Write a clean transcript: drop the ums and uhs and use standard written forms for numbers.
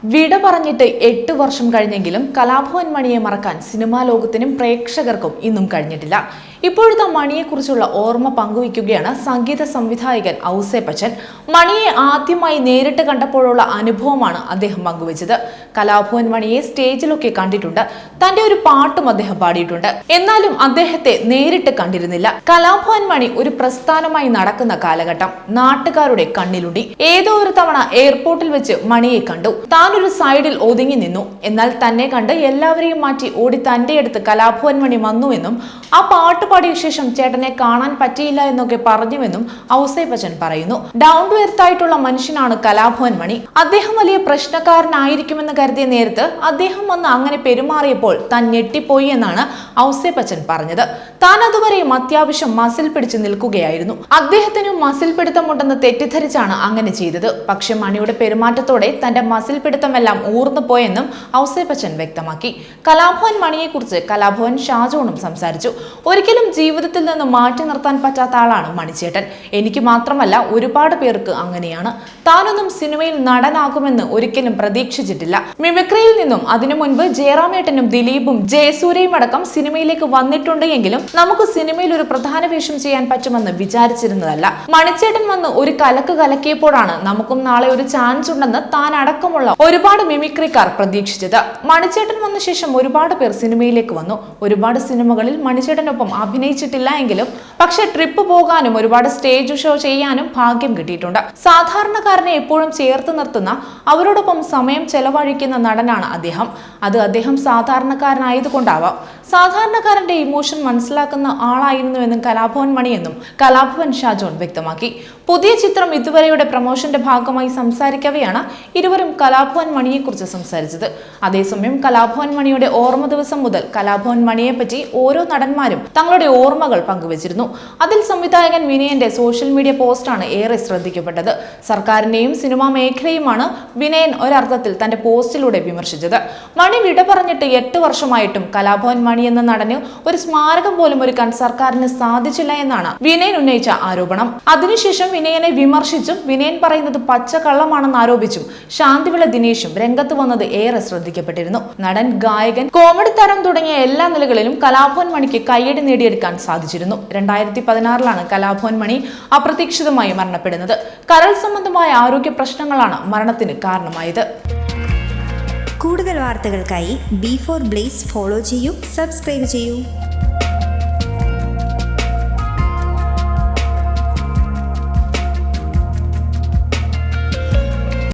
വിട പറഞ്ഞിട്ട് 8 വർഷം കഴിഞ്ഞെങ്കിലും കലാഭവൻ മണിയെ മറക്കാൻ സിനിമാ ലോകത്തിനും പ്രേക്ഷകർക്കും ഇന്നും കഴിഞ്ഞിട്ടില്ല. ഇപ്പോഴത്തെ മണിയെക്കുറിച്ചുള്ള ഓർമ്മ പങ്കുവയ്ക്കുകയാണ് സംഗീത സംവിധായകൻ ഔസേപ്പച്ചൻ. മണിയെ ആദ്യമായി നേരിട്ട് കണ്ടപ്പോഴുള്ള അനുഭവമാണ് അദ്ദേഹം പങ്കുവച്ചത്. കലാഭവൻ മണിയെ സ്റ്റേജിലൊക്കെ കണ്ടിട്ടുണ്ട്, തന്റെ ഒരു പാട്ടും അദ്ദേഹം പാടിയിട്ടുണ്ട്. എന്നാലും അദ്ദേഹത്തെ നേരിട്ട് കണ്ടിരുന്നില്ല. കലാഭവൻ മണി ഒരു പ്രസ്ഥാനമായി നടക്കുന്ന കാലഘട്ടം നാട്ടുകാരുടെ കണ്ണിലുണ്ടി. ഏതോ ഒരു തവണ എയർപോർട്ടിൽ വെച്ച് മണിയെ കണ്ടു. താനൊരു സൈഡിൽ ഒതുങ്ങി നിന്നു. എന്നാൽ തന്നെ കണ്ട് എല്ലാവരെയും മാറ്റി ഓടി തന്റെ അടുത്ത് കലാഭവൻ മണി വന്നുവെന്നും ആ പാട്ട് പാടിയ ശേഷം ചേട്ടനെ കാണാൻ പറ്റിയില്ല എന്നൊക്കെ പറഞ്ഞുവെന്നും ഔസേപ്പച്ചൻ പറയുന്നു. ഡൗൺ ടു എർത്ത് ആയിട്ടുള്ള മനുഷ്യനാണ് കലാഭവൻ മണി. അദ്ദേഹം വലിയ പ്രശ്നക്കാരനായിരിക്കുമെന്ന് കരുതിയ നേരത്ത് അദ്ദേഹം വന്ന് അങ്ങനെ പെരുമാറിയപ്പോൾ താൻ ഞെട്ടിപ്പോയി എന്നാണ് ഔസേപ്പച്ചൻ പറഞ്ഞത്. താൻ അതുവരെയും അത്യാവശ്യം മസിൽ പിടിച്ചു നിൽക്കുകയായിരുന്നു. അദ്ദേഹത്തിന് മസിൽ പിടുത്തമുണ്ടെന്ന് തെറ്റിദ്ധരിച്ചാണ് അങ്ങനെ ചെയ്തത്. പക്ഷെ മണിയുടെ പെരുമാറ്റത്തോടെ തന്റെ മസിൽ പിടുത്തമെല്ലാം ഊർന്നു പോയെന്നും ഔസേപ്പച്ചൻ വ്യക്തമാക്കി. കലാഭവൻ മണിയെക്കുറിച്ച് കലാഭവൻ ഷാജോണും സംസാരിച്ചു. ഒരിക്കലും ജീവിതത്തിൽ നിന്ന് മാറ്റി നിർത്താൻ പറ്റാത്ത ആളാണ് മണിച്ചേട്ടൻ. എനിക്ക് മാത്രമല്ല, ഒരുപാട് പേർക്ക് അങ്ങനെയാണ്. താനൊന്നും സിനിമയിൽ നടനാകുമെന്ന് ഒരിക്കലും പ്രതീക്ഷിച്ചിട്ടില്ല. മിമിക്രിയിൽ നിന്നും അതിനു മുൻപ് ജയറാമേട്ടനും ദിലീപും ജയസൂര്യയും അടക്കം സിനിമയിലേക്ക് വന്നിട്ടുണ്ട് എങ്കിലും നമുക്ക് സിനിമയിൽ ഒരു പ്രധാന വേഷം ചെയ്യാൻ പറ്റുമെന്ന് വിചാരിച്ചിരുന്നതല്ല. മണിച്ചേട്ടൻ വന്ന് ഒരു കലക്ക് കലക്കിയപ്പോഴാണ് നമുക്കും നാളെ ഒരു ചാൻസ് ഉണ്ടെന്ന് താൻ അടക്കമുള്ള ഒരുപാട് മിമിക്രിക്കാർ പ്രതീക്ഷിച്ചത്. മണിച്ചേട്ടൻ വന്ന ശേഷം ഒരുപാട് പേർ സിനിമയിലേക്ക് വന്നു. ഒരുപാട് സിനിമകളിൽ മണിച്ചേട്ടനൊപ്പം അഭിനയിച്ചിട്ടില്ല എങ്കിലും പക്ഷെ ട്രിപ്പ് പോകാനും ഒരുപാട് സ്റ്റേജ് ഷോ ചെയ്യാനും ഭാഗ്യം കിട്ടിയിട്ടുണ്ട്. സാധാരണക്കാരനെ എപ്പോഴും ചേർത്ത് നിർത്തുന്ന, അവരോടൊപ്പം സമയം ചെലവഴിക്കുന്ന നടനാണ് അദ്ദേഹം. അത് അദ്ദേഹം സാധാരണക്കാരനായതുകൊണ്ടാവാം. സാധാരണക്കാരന്റെ ഇമോഷൻ മനസ്സിലാക്കുന്ന ആളായിരുന്നുവെന്നും കലാഭവൻ മണിയെന്നും കലാഭവൻ ഷാജോൺ വ്യക്തമാക്കി. പുതിയ ചിത്രം ഇതുവരെയുടെ പ്രമോഷന്റെ ഭാഗമായി സംസാരിക്കവെയാണ് ഇരുവരും കലാഭവൻ മണിയെക്കുറിച്ച് സംസാരിച്ചത്. അതേസമയം കലാഭവൻ മണിയുടെ ഓർമ്മ ദിവസം മുതൽ കലാഭവൻ മണിയെ പറ്റി ഓരോ നടന്മാരും തങ്ങളുടെ ഓർമ്മകൾ പങ്കുവച്ചിരുന്നു. അതിൽ സംവിധായകൻ വിനയന്റെ സോഷ്യൽ മീഡിയ പോസ്റ്റാണ് ഏറെ ശ്രദ്ധിക്കപ്പെട്ടത്. സർക്കാരിനെയും സിനിമാ മേഖലയുമാണ് വിനയൻ ഒരർത്ഥത്തിൽ തന്റെ പോസ്റ്റിലൂടെ വിമർശിച്ചത്. മണി വിട പറഞ്ഞിട്ട് 8 വർഷമായിട്ടും കലാഭവൻ മണി എന്ന നടന് ഒരു സ്മാരകം പോലും ഒരുക്കാൻ സർക്കാരിന് സാധിച്ചില്ല എന്നാണ് വിനയൻ ഉന്നയിച്ച ആരോപണം. അതിനുശേഷം വിനയനെ വിമർശിച്ചും വിനയൻ പറയുന്നത് പച്ചക്കള്ളമാണെന്ന് ആരോപിച്ചും ശാന്തിവിള ദിനേശും രംഗത്ത് വന്നത് ഏറെ ശ്രദ്ധിക്കപ്പെട്ടിരുന്നു. നടൻ, ഗായകൻ, കോമഡി താരം തുടങ്ങിയ എല്ലാ നിലകളിലും കലാഭവൻ മണിക്ക് കയ്യടി നേടിയെടുക്കാൻ സാധിച്ചിരുന്നു. 2016 കലാഭവൻ മണി അപ്രതീക്ഷിതമായി മരണപ്പെടുന്നത്. കരൾ സംബന്ധമായ ആരോഗ്യ പ്രശ്നങ്ങളാണ് മരണത്തിന് കാരണമായത്. കൂടുതൽ വാർത്തകൾക്കായി B4 Blaze ഫോളോ ചെയ്യൂ, സബ്സ്ക്രൈബ് ചെയ്യൂ.